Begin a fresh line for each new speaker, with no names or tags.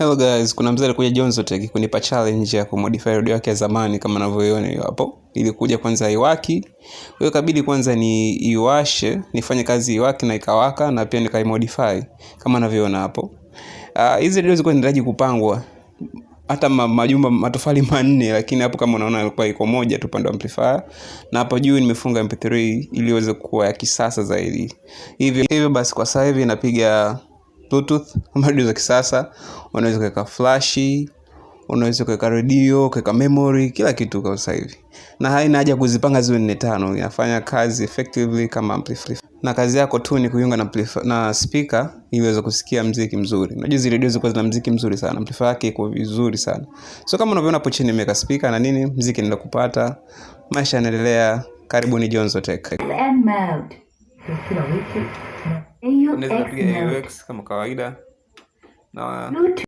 Hello guys, kuna mzee alikuja ZAMANI kunipa challenge ya kumodify radio yake ya zamani kama unavyoiona hiyo hapo. Ili kuja kwanza iwaki. Hiyo kabidi kwanza ni iwashe, nifanye kazi iwaki na ikawaka na pia nikaimodify kama unavyoona hapo. Hizi radio zilikuwa zinahitaji kupangwa hata majumba matofali manne, lakini hapo kama unaona ilikuwa iko moja tu pande amplifier, na hapo juu nimefunga MP3 ili iweze kuwa ya kisasa zaidi. Hivyo basi kwa sasa hivi napiga Bluetooth radio za kisasa. Unaweza kuweka flash, unaweza kuweka radio, kuweka memory, kila kitu kwa sasa hivi. Na haina haja kuzipanga ziwe 4-5, inafanya kazi effectively kama amplifier. Na kazi yako tu ni kuiunga na speaker ili uweze kusikia muziki mzuri. Unajua zile radio ziko na muziki mzuri sana, amplifier yake iko vizuri sana. So kama unavyoona hapo chini nimeweka speaker na nini, muziki nenda kupata. Maisha yanaendelea. Karibuni ZAMANI.
And mode.
Unaweza kupiga AUX kama kawaida. Na